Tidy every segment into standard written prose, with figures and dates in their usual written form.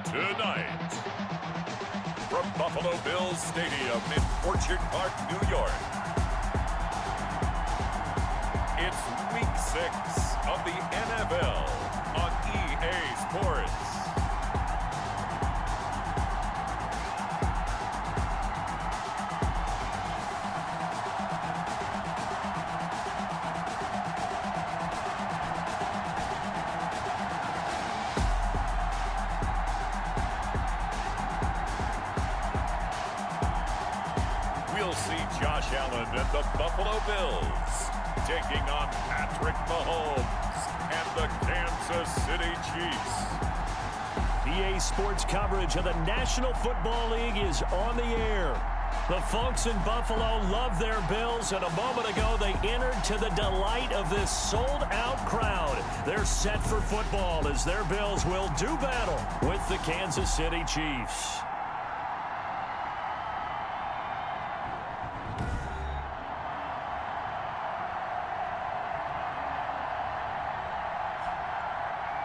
Tonight, from Buffalo Bills Stadium in Orchard Park, New York, it's Week 6 of the NFL on EA Sports. We'll see Josh Allen and the Buffalo Bills taking on Patrick Mahomes and the Kansas City Chiefs. EA Sports coverage of the National Football League is on the air. The folks in Buffalo love their Bills, and a moment ago they entered to the delight of this sold-out crowd. They're set for football as their Bills will do battle with the Kansas City Chiefs.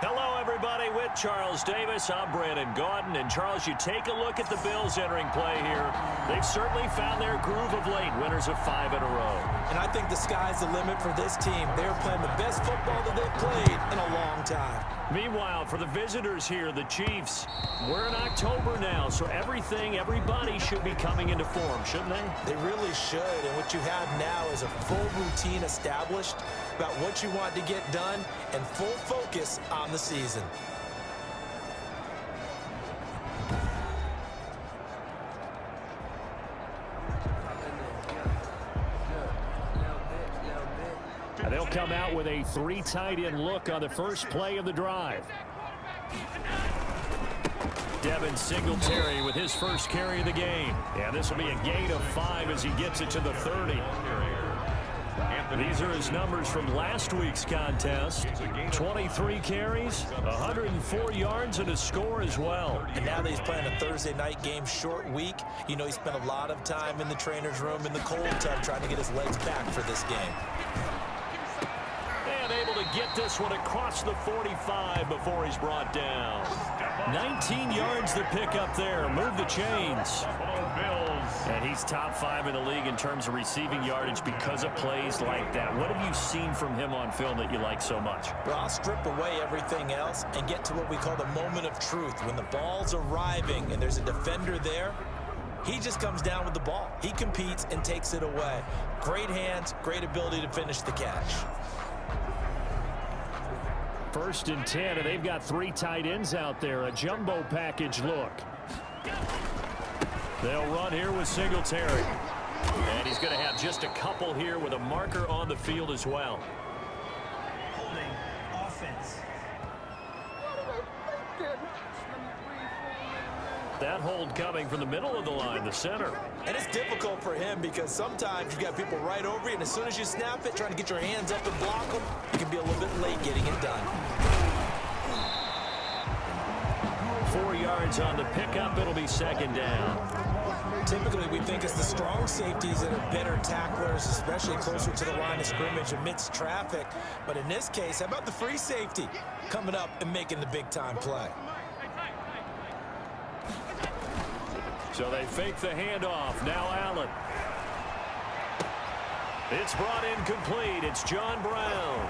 Hello, everybody. With Charles Davis, I'm Brandon Gaudin. And, Charles, you take a look at the Bills entering play here. They've certainly found their groove of late, winners of 5 in a row. And I think the sky's the limit for this team. They're playing the best football that they've played in a long time. Meanwhile, for the visitors here, the Chiefs, we're in October now, so everybody should be coming into form, shouldn't they? They really should. And what you have now is a full routine established about what you want to get done and full focus on the season. And they'll come out with a 3 tight end look on the first play of the drive. Devin Singletary with his first carry of the game. Yeah, this will be a gain of 5 as he gets it to the 30. These are his numbers from last week's contest. 23 carries, 104 yards, and a score as well. And now that he's playing a Thursday night game, short week, you know he spent a lot of time in the trainer's room in the cold tub trying to get his legs back for this game. And able to get this one across the 45 before he's brought down. 19 yards to pick up there. Move the chains. And he's top 5 in the league in terms of receiving yardage because of plays like that. What have you seen from him on film that you like so much? Well, I'll strip away everything else and get to what we call the moment of truth. When the ball's arriving and there's a defender there, he just comes down with the ball. He competes and takes it away. Great hands, great ability to finish the catch. 1st and 10, and they've got 3 tight ends out there. A jumbo package look. They'll run here with Singletary. And he's going to have just a couple here with a marker on the field as well. Holding offense. That hold coming from the middle of the line, the center. And it's difficult for him because sometimes you've got people right over you, and as soon as you snap it, trying to get your hands up and block them, you can be a little bit late getting it done. 4 yards on the pickup. It'll be 2nd down. Typically, we think it's the strong safeties that are better tacklers, especially closer to the line of scrimmage amidst traffic. But in this case, how about the free safety coming up and making the big-time play? So they fake the handoff. Now Allen. It's brought in complete. It's John Brown.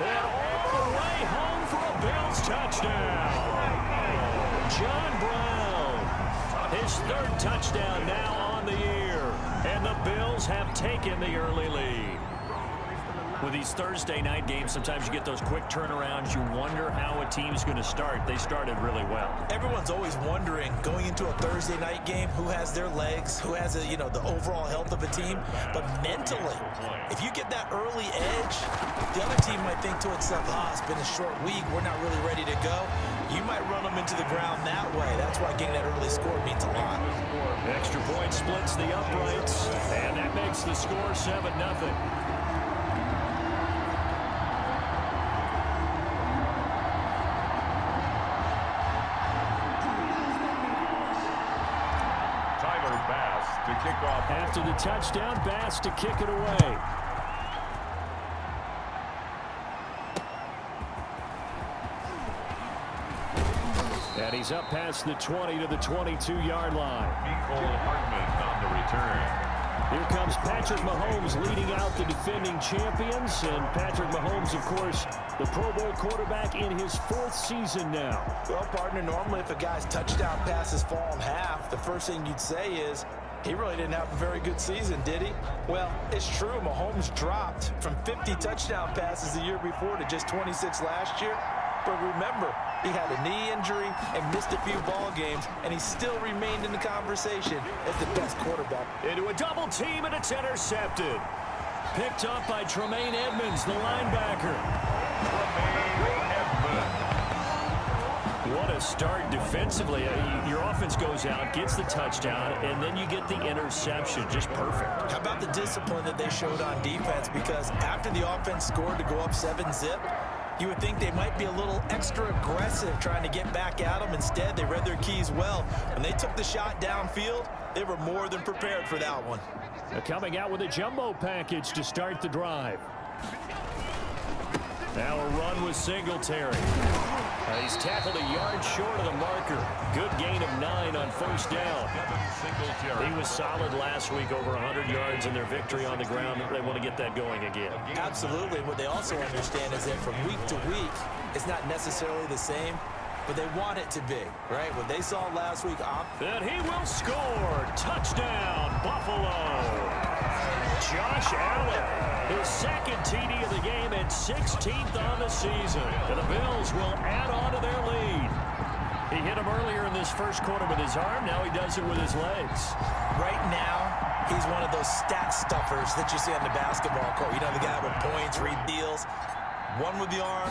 And all the way home for a Bills touchdown. John Brown. His 3rd touchdown now on the year. And the Bills have taken the early lead. With these Thursday night games, sometimes you get those quick turnarounds. You wonder how a team's going to start. They started really well. Everyone's always wondering, going into a Thursday night game, who has their legs, who has the overall health of a team. But mentally, if you get that early edge, the other team might think to itself, it's been a short week, we're not really ready to go. You might run them into the ground that way. That's why getting that early score means a lot. Extra point splits the uprights, and that makes the score 7-0. After the touchdown, Bass to kick it away. And he's up past the 20 to the 22-yard line. Nicole Hardman on the return. Here comes Patrick Mahomes leading out the defending champions. And Patrick Mahomes, of course, the Pro Bowl quarterback in his 4th season now. Well, partner, normally if a guy's touchdown passes fall in half, the first thing you'd say is, he really didn't have a very good season, did he? Well, it's true. Mahomes dropped from 50 touchdown passes the year before to just 26 last year. But remember, he had a knee injury and missed a few ball games, and he still remained in the conversation as the best quarterback. Into a double team, and it's intercepted. Picked up by Tremaine Edmonds, the linebacker. What a start defensively. Your offense goes out, gets the touchdown, and then you get the interception. Just perfect. How about the discipline that they showed on defense? Because after the offense scored to go up 7-zip, you would think they might be a little extra aggressive trying to get back at them. Instead, they read their keys well. When they took the shot downfield, they were more than prepared for that one. They're coming out with a jumbo package to start the drive. Now a run with Singletary. He's tackled a yard short of the marker. Good gain of 9 on first down. He was solid last week, over 100 yards in their victory on the ground. They want to get that going again. Absolutely. What they also understand is that from week to week, it's not necessarily the same, but they want it to be, right? What they saw last week. And he will score. Touchdown, Buffalo. Josh Allen, his 2nd TD of the game and 16th on the season. And the Bills will add on to their lead. He hit him earlier in this first quarter with his arm. Now he does it with his legs. Right now, he's one of those stat stuffers that you see on the basketball court. You know, the guy with points, read deals. One with the arm,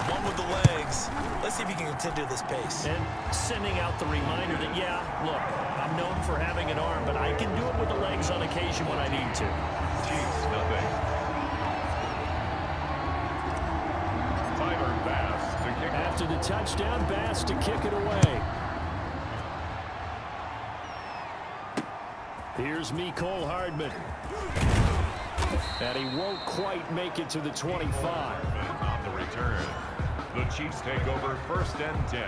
one with the legs. Let's see if he can continue this pace. And sending out the reminder that, yeah, look, I'm known for having an arm, but I can do it with the legs on occasion when I need to. Chiefs, nothing. Tyler Bass to kick. After the touchdown, Bass to kick it away. Here's Nicole Hardman. And he won't quite make it to the 25. On the return, the Chiefs take over 1st and 10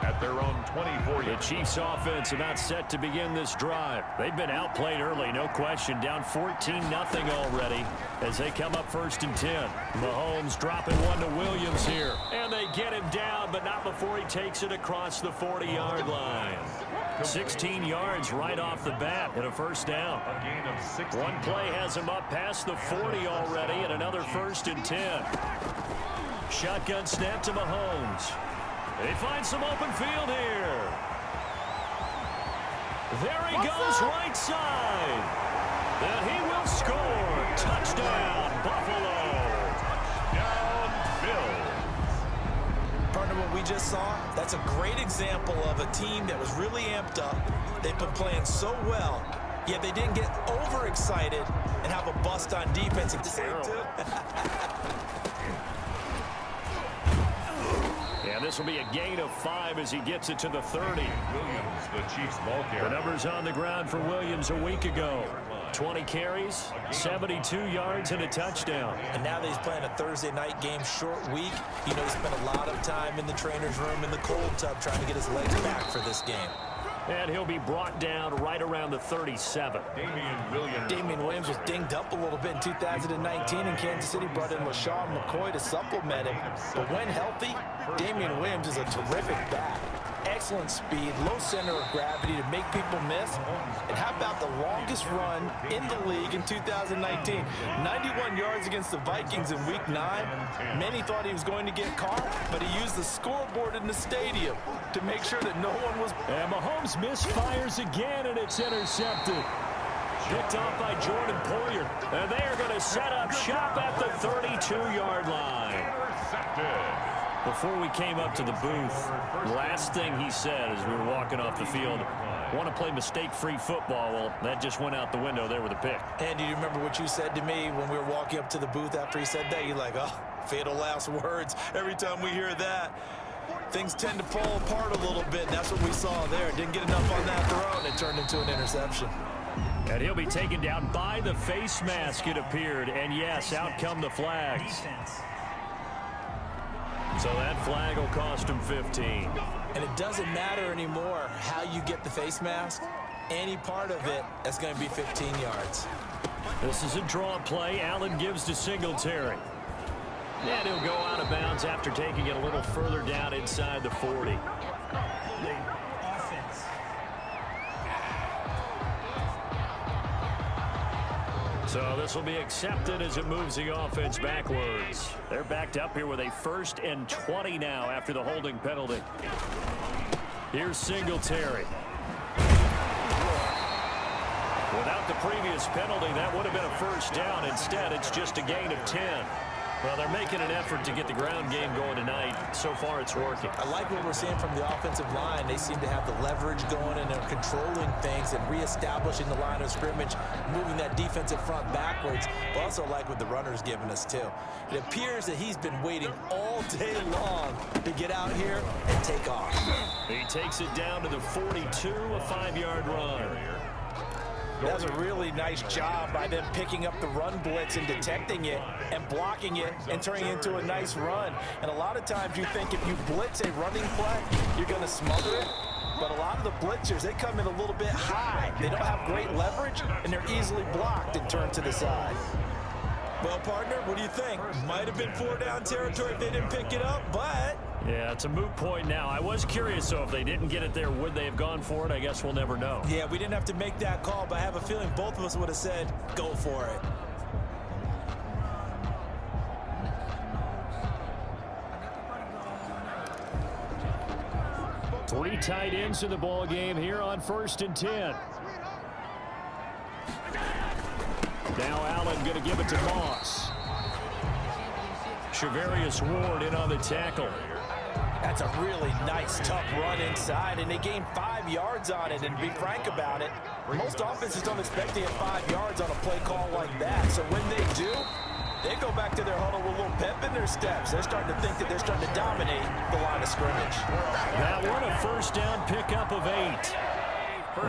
at their own 24. The Chiefs offense about set to begin this drive. They've been outplayed early, no question. Down 14-0 already as they come up 1st and 10. Mahomes dropping one to Williams here. And they get him down, but not before he takes it across the 40-yard line. 16 yards right off the bat and a first down. A gain of 16. One play has him up past the 40 already, and another 1st and 10. Shotgun snap to Mahomes. They find some open field here. There he goes right side. And he will score. Touchdown, Buffalo. Touchdown, Bills. Partner, what we just saw, that's a great example of a team that was really amped up. They've been playing so well, yet they didn't get overexcited and have a bust on defense at the same time. Yeah, this will be a gain of 5 as he gets it to the 30. Williams, the Chiefs ball carrier. The numbers on the ground for Williams a week ago. 20 carries, 72 yards, and a touchdown. And now that he's playing a Thursday night game, short week, you know, he spent a lot of time in the trainer's room in the cold tub trying to get his legs back for this game. And he'll be brought down right around the 37. Damian Williams was dinged up a little bit in 2019, and Kansas City brought in LaShawn McCoy to supplement him. But when healthy, Damian Williams is a terrific back. Excellent speed, low center of gravity to make people miss. And how about the longest run in the league in 2019? 91 yards against the Vikings in Week 9. Many thought he was going to get caught, but he used the scoreboard in the stadium to make sure that no one was. And Mahomes misfires again, and it's intercepted. Picked off by Jordan Poyer. And they are going to set up shop at the 32-yard line. Intercepted. Before we came up to the booth, the last thing he said as we were walking off the field, want to play mistake-free football. Well, that just went out the window there with a pick. And do you remember what you said to me when we were walking up to the booth after he said that? You're like, oh, fatal last words. Every time we hear that, things tend to fall apart a little bit, and that's what we saw there. Didn't get enough on that throw, and it turned into an interception. And he'll be taken down by the face mask, it appeared. And yes, out come the flags. So that flag will cost him 15. And And it doesn't matter anymore how you get the face mask. Any part of it, that's going to be 15 yards. This is a draw play. Allen gives to Singletary. And he'll go out of bounds after taking it a little further down inside the 40. So this will be accepted as it moves the offense backwards. They're backed up here with a 1st and 20 now after the holding penalty. Here's Singletary. Without the previous penalty, that would have been a 1st down. Instead, it's just a gain of 10. Well, they're making an effort to get the ground game going tonight. So far, it's working. I like what we're seeing from the offensive line. They seem to have the leverage going, and they're controlling things and reestablishing the line of scrimmage, moving that defensive front backwards. But also like what the runner's giving us, too. It appears that he's been waiting all day long to get out here and take off. He takes it down to the 42, a 5-yard run. That was a really nice job by them picking up the run blitz and detecting it and blocking it and turning it into a nice run. And a lot of times you think if you blitz a running play, you're going to smother it. But a lot of the blitzers, they come in a little bit high. They don't have great leverage, and they're easily blocked and turned to the side. Well, partner, what do you think? Might have been 4-down territory if they didn't pick it up, but... Yeah, it's a moot point now. I was curious, so if they didn't get it there, would they have gone for it? I guess we'll never know. Yeah, we didn't have to make that call, but I have a feeling both of us would have said, go for it. Three tight ends in the ball game here on 1st and 10. Now Allen going to give it to Moss. Shavarius Ward in on the tackle. That's a really nice, tough run inside, and they gained 5 yards on it. And to be frank about it, most offenses don't expect to get 5 yards on a play call like that. So when they do, they go back to their huddle with a little pep in their steps. They're starting to think that they're starting to dominate the line of scrimmage. That one a 1st down pickup of 8.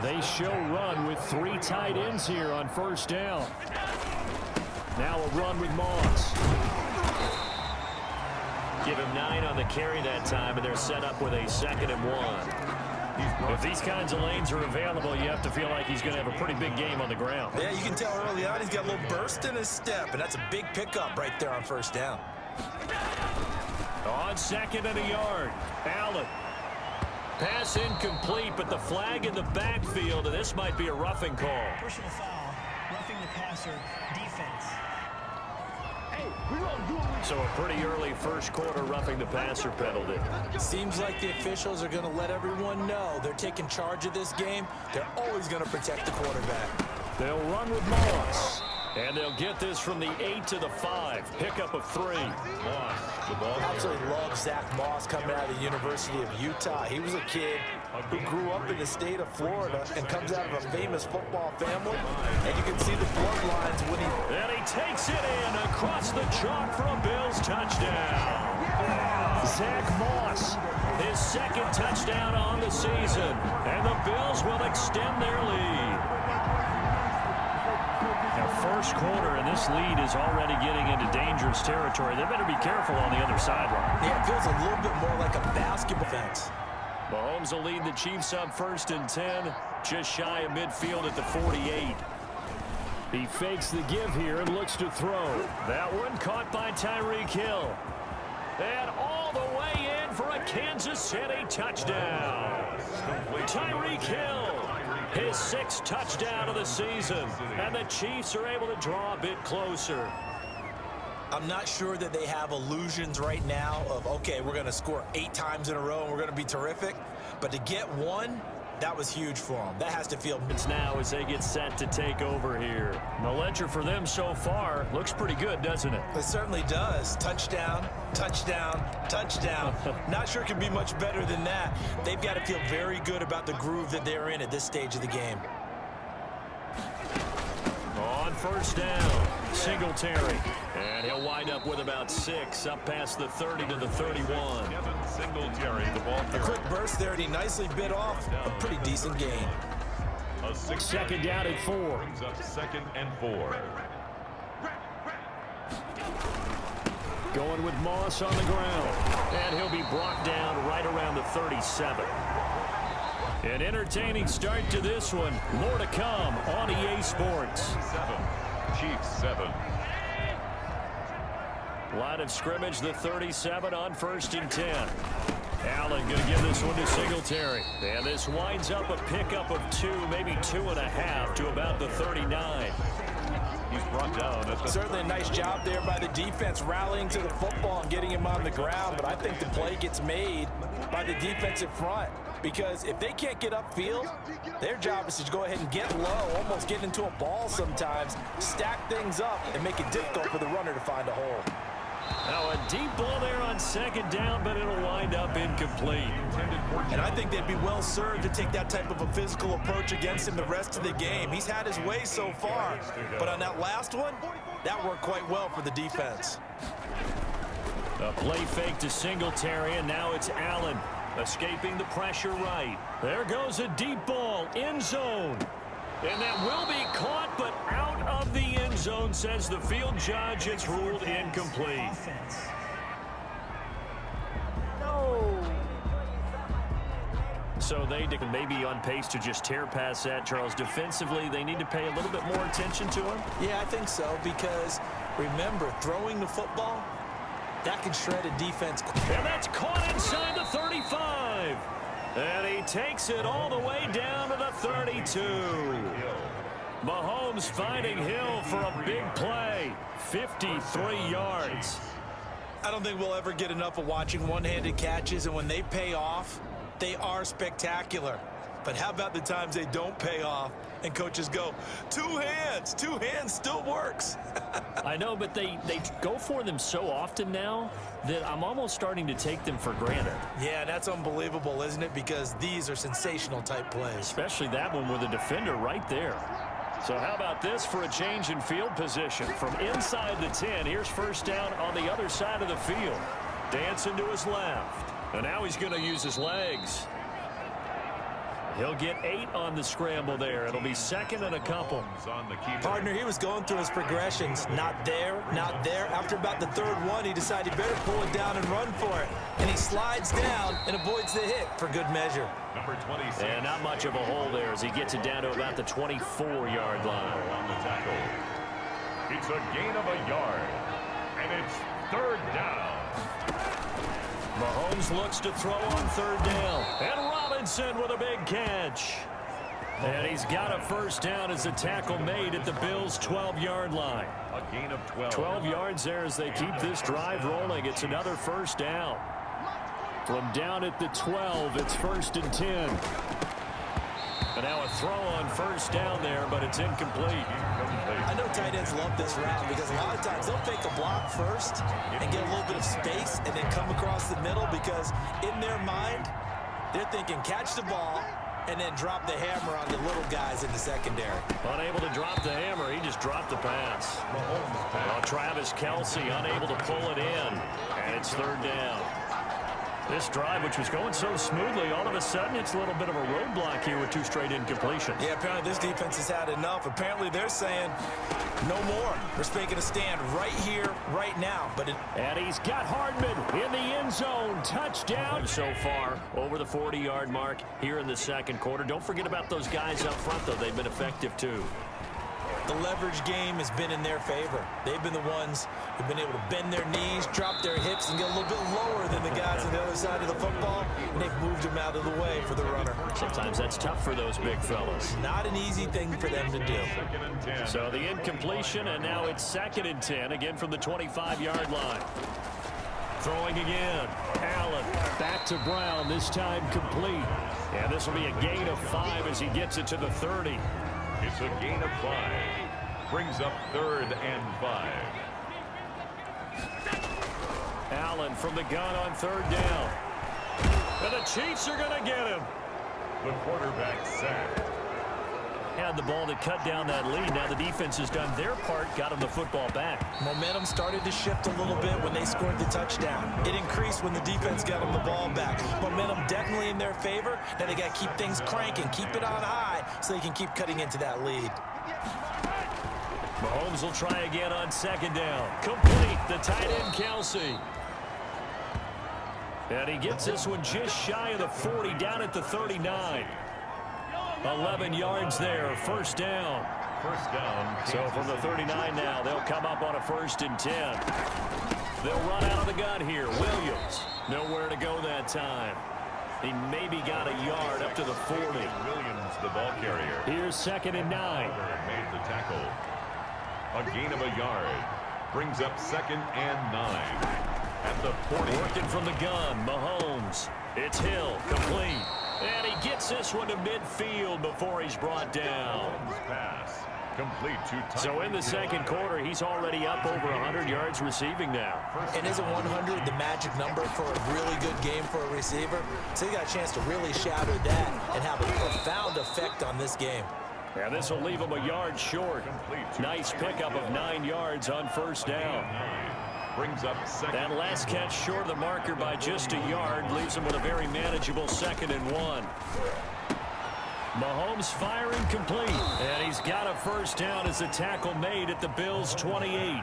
They show run with 3 tight ends here on 1st down. Now a run with Moss. Give him 9 on the carry that time, and they're set up with a 2nd and 1. If these kinds of lanes are available, you have to feel like he's going to have a pretty big game on the ground. Yeah, you can tell early on he's got a little burst in his step, and that's a big pickup right there on 1st down. On 2nd and a yard, Allen. Pass incomplete, but the flag in the backfield, and this might be a roughing call. Personal foul, roughing the passer, defense. So a pretty early 1st quarter roughing the passer penalty. Seems like the officials are going to let everyone know they're taking charge of this game. They're always going to protect the quarterback. They'll run with Moss. And they'll get this from the 8 to the 5. Pickup of 3. Absolutely love Zach Moss coming out of the University of Utah. He was a kid who grew up in the state of Florida and comes out of a famous football family. And you can see the bloodlines when he... And he takes it in across the chalk for a Bills touchdown. Zach Moss, his 2nd touchdown on the season. And the Bills will extend their lead. Now, 1st quarter, and this lead is already getting into dangerous territory. They better be careful on the other sideline. Yeah, it feels a little bit more like a basketball fence. Mahomes will lead the Chiefs up 1st and 10, just shy of midfield at the 48. He fakes the give here and looks to throw. That one caught by Tyreek Hill. And all the way in for a Kansas City touchdown. Tyreek Hill, his 6th touchdown of the season. And the Chiefs are able to draw a bit closer. I'm not sure that they have illusions right now of, okay, we're going to score 8 times in a row and we're going to be terrific. But to get one, that was huge for them. That has to feel... It's now as they get set to take over here. The ledger for them so far looks pretty good, doesn't it? It certainly does. Touchdown, touchdown, touchdown. Not sure it can be much better than that. They've got to feel very good about the groove that they're in at this stage of the game. On 1st down, Singletary. And he'll wind up with about 6, up past the 30 to the 31. Singletary, the ball A quick burst there, and he nicely bit off a pretty decent gain. A 2nd down at 4. Brings up 2nd and 4. Going with Moss on the ground. And he'll be brought down right around the 37. An entertaining start to this one. More to come on EA Sports. 7. Chiefs 7. Line of scrimmage, the 37 on 1st and 10. Allen going to give this one to Singletary. And this winds up a pickup of 2, maybe 2.5 to about the 39. He's brought down. Certainly a nice job there by the defense rallying to the football and getting him on the ground. But I think the play gets made by the defensive front. Because if they can't get upfield, their job is to go ahead and get low, almost get into a ball sometimes, stack things up, and make it difficult for the runner to find a hole. Now a deep ball there on 2nd down, but it'll wind up incomplete. And I think they'd be well served to take that type of a physical approach against him the rest of the game. He's had his way so far, but on that last one, that worked quite well for the defense. A play fake to Singletary, and now it's Allen escaping the pressure right. There goes a deep ball, end zone. And that will be caught, but out of the end zone, says the field judge. It's ruled incomplete. So they may be on pace to just tear past that, Charles. Defensively, they need to pay a little bit more attention to him. Yeah, I think so, because remember, throwing the football, that can shred a defense. And that's caught inside the 35. And he takes it all the way down to the 32. Mahomes finding Hill for a big play. 53 yards. I don't think we'll ever get enough of watching one-handed catches, and when they pay off, they are spectacular. But how about the times they don't pay off and coaches go, two hands still works. I know, but they go for them so often now that I'm almost starting to take them for granted. Yeah, that's unbelievable, isn't it? Because these are sensational type plays. Especially that one with a defender right there. So how about this for a change in field position? From inside the 10, here's 1st down on the other side of the field. Dancing to his left. And now he's going to use his legs. He'll get 8 on the scramble there. It'll be 2nd and a couple. Partner, he was going through his progressions. Not there, not there. After about the 3rd one, he decided he better pull it down and run for it. And he slides down and avoids the hit for good measure. Number 26. And not much of a hole there as he gets it down to about the 24-yard line. On the tackle. It's a gain of a yard. And it's 3rd down. Mahomes looks to throw on 3rd down. And Robinson with a big catch. And he's got a 1st down as the tackle made at the Bills' 12-yard line. A gain of 12. 12 yards there as they keep this drive rolling. It's another 1st down. From down at the 12, it's 1st and 10. And now a throw on 1st down there, but it's incomplete. I know tight ends love this route because a lot of times they'll fake a block first and get a little bit of space and then come across the middle because in their mind, they're thinking catch the ball and then drop the hammer on the little guys in the secondary. Unable to drop the hammer, he just dropped the pass. Well, Travis Kelce unable to pull it in, and it's 3rd down. This drive, which was going so smoothly, all of a sudden it's a little bit of a roadblock here with 2 straight incompletions. Yeah, apparently this defense has had enough. Apparently they're saying no more. We're making a stand right here, right now. And he's got Hardman in the end zone. Touchdown so far over the 40-yard mark here in the 2nd quarter. Don't forget about those guys up front, though. They've been effective, too. The leverage game has been in their favor. They've been the ones who've been able to bend their knees, drop their hips, and get a little bit lower than the guys on the other side of the football, and they've moved them out of the way for the runner. Sometimes that's tough for those big fellas. Not an easy thing for them to do. So the incompletion, and now it's 2nd and 10, again from the 25-yard line. Throwing again. Allen back to Brown, this time complete. And this will be a gain of 5 as he gets it to the 30. It's a gain of 5. Brings up 3rd and 5. Allen from the gun on 3rd down. And the Chiefs are going to get him. The quarterback sacked. Had the ball to cut down that lead. Now the defense has done their part, got him the football back. Momentum started to shift a little bit when they scored the touchdown. It increased when the defense got them the ball back. Momentum definitely in their favor. Now they got to keep things cranking, keep it on high so they can keep cutting into that lead. Mahomes will try again on second down. Complete. The tight end, Kelsey. And he gets this one just shy of the 40, down at the 39. 11 yards there, first down. First down. So from the 39 now, they'll come up on a 1st and 10. They'll run out of the gun here. Williams, nowhere to go that time. He maybe got a yard up to the 40. Williams, the ball carrier. Here's 2nd and 9. Made the tackle. A gain of a yard. Brings up 2nd and 9. At the 40. Working from the gun, Mahomes. It's Hill, complete. And he gets this one to midfield before he's brought down. Pass. Complete to So in the second quarter, he's already up over 100 yards receiving now. And isn't 100 the magic number for a really good game for a receiver? So he got a chance to really shatter that and have a profound effect on this game. And this will leave him a yard short. Nice pickup of 9 yards on first down. Brings up 2nd. That last catch short of the marker by just a yard leaves him with a very manageable 2nd and 1. Mahomes firing complete. And he's got a first down as a tackle made at the Bills' 28.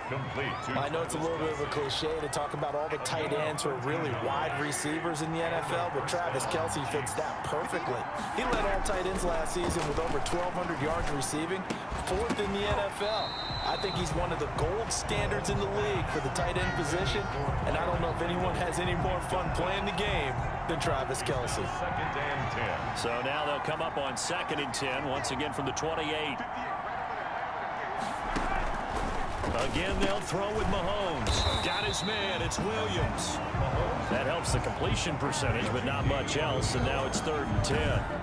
Complete. I know it's a little bit of a cliche to talk about all the tight ends who are really wide receivers in the NFL, but Travis Kelce fits that perfectly. He led all tight ends last season with over 1,200 yards receiving, 4th in the NFL. I think he's one of the gold standards in the league for the tight end position, and I don't know if anyone has any more fun playing the game than Travis Kelce. 2nd and 10. So now they'll come up on 2nd and 10, once again from the 28. Again, they'll throw with Mahomes. Got his man. It's Williams. That helps the completion percentage, but not much else. And now it's 3rd and 10.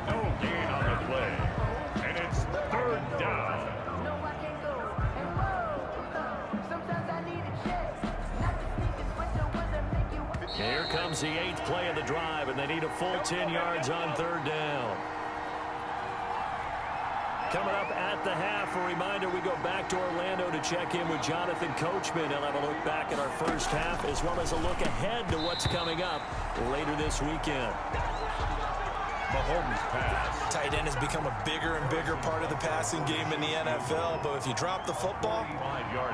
No gain on the play. And it's 3rd down. Here comes the 8th play of the drive, and they need a full 10 yards on 3rd down. Coming up at the half, a reminder, we go back to Orlando to check in with Jonathan Coachman. He'll have a look back at our first half, as well as a look ahead to what's coming up later this weekend. Mahomes pass. Tight end has become a bigger and bigger part of the passing game in the NFL, but if you drop the football,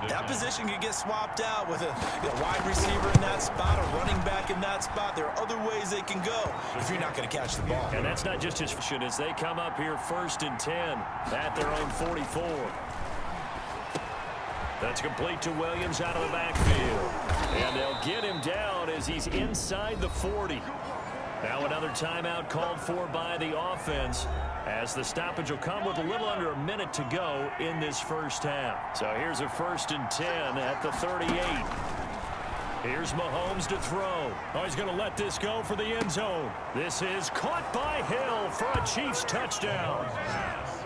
that position could get swapped out with a wide receiver in that spot, a running back in that spot. There are other ways they can go if you're not going to catch the ball. And that's not just his vision as they come up here 1st and 10 at their own 44. That's complete to Williams out of the backfield. And they'll get him down as he's inside the 40. Now another timeout called for by the offense as the stoppage will come with a little under a minute to go in this first half. So here's a 1st and 10 at the 38. Here's Mahomes to throw. Oh, he's going to let this go for the end zone. This is caught by Hill for a Chiefs touchdown.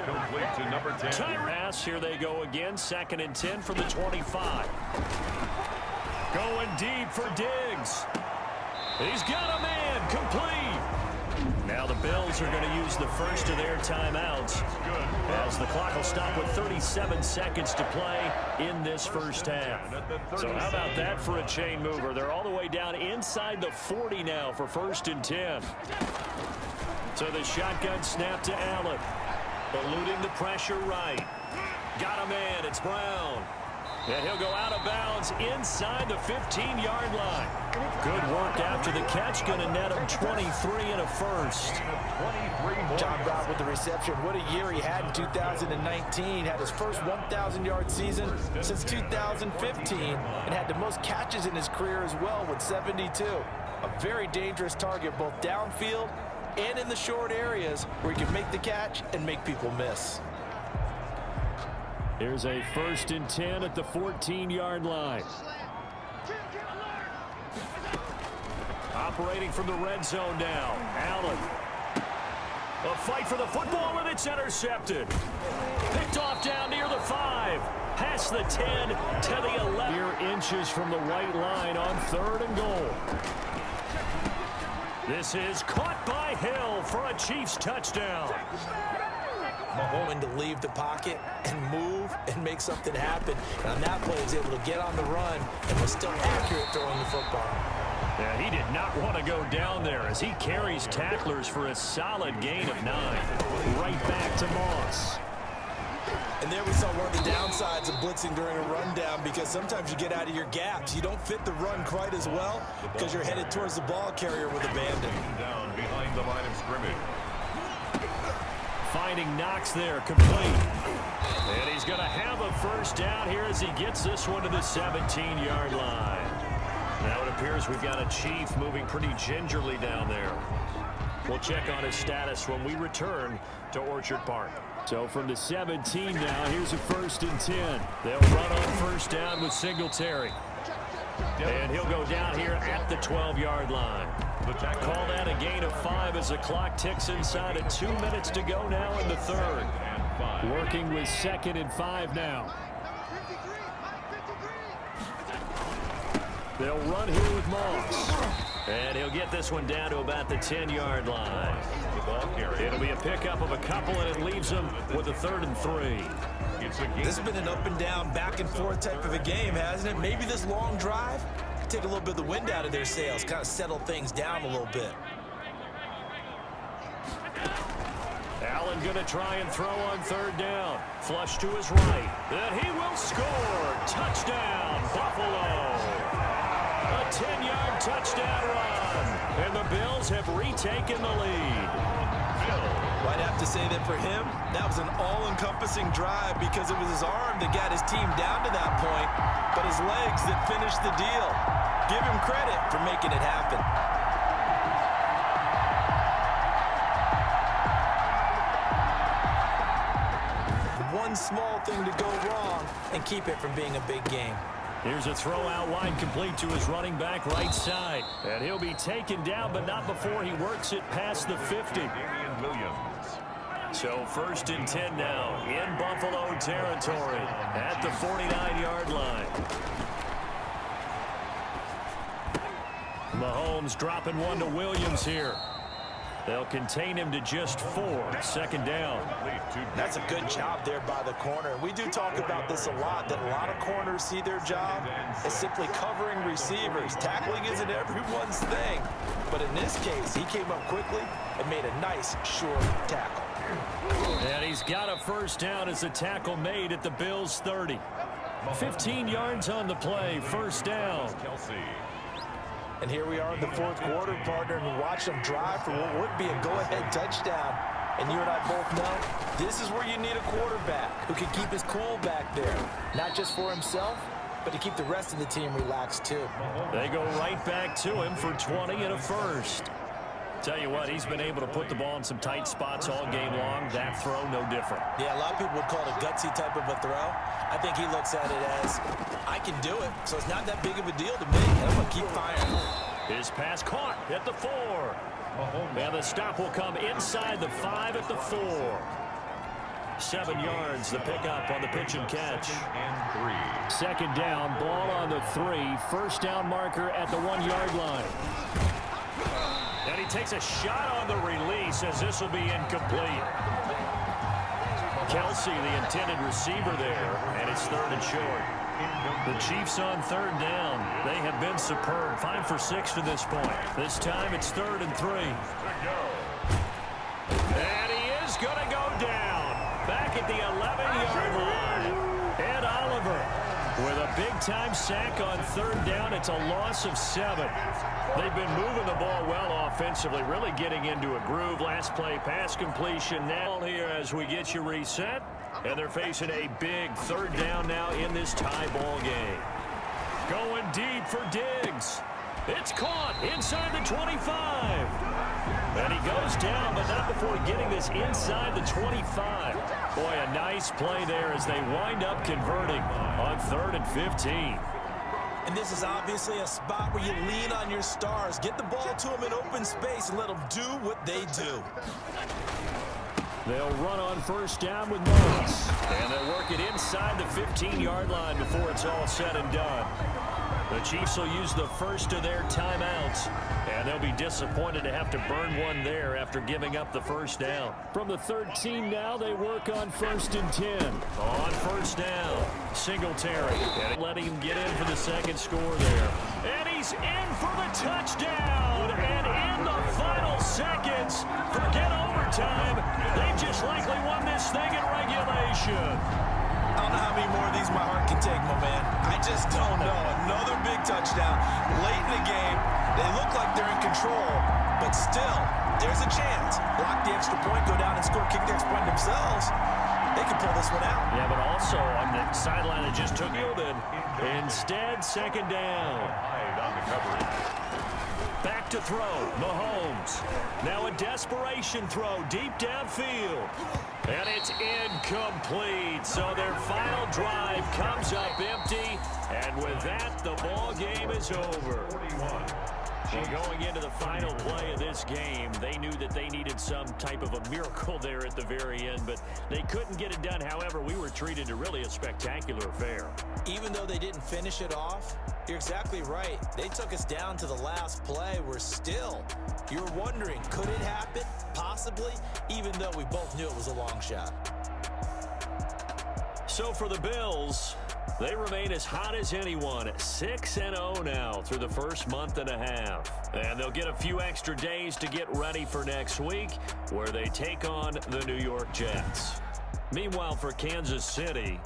Complete to number 10. Pass, here they go again. 2nd and 10 from the 25. Going deep for Diggs. He's got a man, complete. Now the Bills are going to use the first of their timeouts as the clock will stop with 37 seconds to play in this first half. So how about that for a chain mover? They're all the way down inside the 40 now for 1st and 10. So the shotgun snap to Allen. Eluding the pressure right. Got a man, it's Brown. And he'll go out of bounds inside the 15-yard line. Good work after the catch. Going to net him 23 and a first. John Brown with the reception. What a year he had in 2019. Had his first 1,000-yard season since 2015 and had the most catches in his career as well with 72. A very dangerous target both downfield and in the short areas where he can make the catch and make people miss. Here's a 1st and 10 at the 14-yard line. Operating from the red zone now. Allen. A fight for the football, and it's intercepted. Picked off down near the 5. Past the 10 to the 11. Here inches from the white line on 3rd and goal. This is caught by Hill for a Chiefs touchdown. When to leave the pocket and move and make something happen. And on that play, he was able to get on the run and was still accurate throwing the football. Yeah, he did not want to go down there as he carries tacklers for a solid gain of 9. Right back to Moss. And there we saw one of the downsides of blitzing during a rundown, because sometimes you get out of your gaps. You don't fit the run quite as well because you're headed towards the ball carrier with abandon. Down behind the line of scrimmage. Finding Knox there, complete. And he's going to have a first down here as he gets this one to the 17-yard line. Now it appears we've got a Chief moving pretty gingerly down there. We'll check on his status when we return to Orchard Park. So from the 17 now, here's a 1st and 10. They'll run on first down with Singletary. And he'll go down here at the 12-yard line. Call that a gain of 5 as the clock ticks inside of 2 minutes to go now in the third. Working with 2nd and 5 now. They'll run here with Moss. And he'll get this one down to about the 10-yard line. It'll be a pickup of a couple, and it leaves them with a 3rd and 3. This has been an up and down, back and forth type of a game, hasn't it? Maybe this long drive take a little bit of the wind out of their sails, kind of settle things down a little bit. Allen going to try and throw on 3rd down. Flush to his right. And he will score. Touchdown, Buffalo. A 10-yard touchdown run. And the Bills have retaken the lead. I'd have to say that for him, that was an all-encompassing drive, because it was his arm that got his team down to that point, but his legs that finished the deal. Give him credit for making it happen. One small thing to go wrong and keep it from being a big game. Here's a throw out wide, complete to his running back right side. And he'll be taken down, but not before he works it past the 50. So 1st and 10 now in Buffalo territory at the 49-yard line. Mahomes dropping one to Williams here. They'll contain him to just 4. 2nd down. That's a good job there by the corner. We do talk about this a lot, that a lot of corners see their job as simply covering receivers. Tackling isn't everyone's thing. But in this case, he came up quickly and made a nice, short tackle. And he's got a first down as a tackle made at the Bills' 30. 15 yards on the play, 1st down. And here we are in the 4th quarter, partner, and we watch them drive for what would be a go-ahead touchdown. And you and I both know this is where you need a quarterback who can keep his cool back there, not just for himself, but to keep the rest of the team relaxed too. They go right back to him for 20 and a first. Tell you what, he's been able to put the ball in some tight spots all game long. That throw, no different. Yeah, a lot of people would call it a gutsy type of a throw. I think he looks at it as, I can do it, so it's not that big of a deal to me, and I'm going to keep firing. His pass caught at the 4. And the stop will come inside the 5 at the 4. 7 yards, the pickup on the pitch and catch. 2nd down, ball on the 3. 1st down marker at the 1-yard line. And he takes a shot on the release as this will be incomplete. Kelsey, the intended receiver there, and it's 3rd and short. The Chiefs on 3rd down. They have been superb. 5 for 6 to this point. This time it's 3rd and 3. And he is going to go down. Back at the 11-yard line. Ed Oliver with a big-time sack on 3rd down. It's a loss of 7. They've been moving the ball well offensively, really getting into a groove. Last play, pass completion. Now here as we get you reset. And they're facing a big 3rd down now in this tie ball game. Going deep for Diggs. It's caught inside the 25. And he goes down, but not before getting this inside the 25. Boy, a nice play there as they wind up converting on 3rd and 15. And this is obviously a spot where you lean on your stars. Get the ball to them in open space and let them do what they do. They'll run on 1st down with Moss. And they'll work it inside the 15-yard line before it's all said and done. The Chiefs will use the first of their timeouts. And they'll be disappointed to have to burn one there after giving up the 1st down. From the 13 now, they work on 1st and 10. On 1st down, Singletary. And letting him get in for the 2nd score there. And he's in for the touchdown. And in the final seconds, forget overtime. They just most likely won this thing in regulation. I don't know how many more of these my heart can take, my man. I just don't know. Another big touchdown late in the game. They look like they're in control, but still, there's a chance. Block the extra point, go down and score, kick the extra point themselves. They can pull this one out. Yeah, but also on the sideline that just took fielded. Instead, second down. Back to throw, Mahomes. Now a desperation throw deep downfield. And it's incomplete. So their final drive comes up empty. And with that, the ball game is over. Well, going into the final play of this game, they knew that they needed some type of a miracle there at the very end, but they couldn't get it done. However, we were treated to really a spectacular affair. Even though they didn't finish it off, you're exactly right. They took us down to the last play. We're still, you're wondering, could it happen? Possibly, even though we both knew it was a long shot. So for the Bills, they remain as hot as anyone, 6-0 now through the first month and a half. And they'll get a few extra days to get ready for next week, where they take on the New York Jets. Meanwhile, for Kansas City,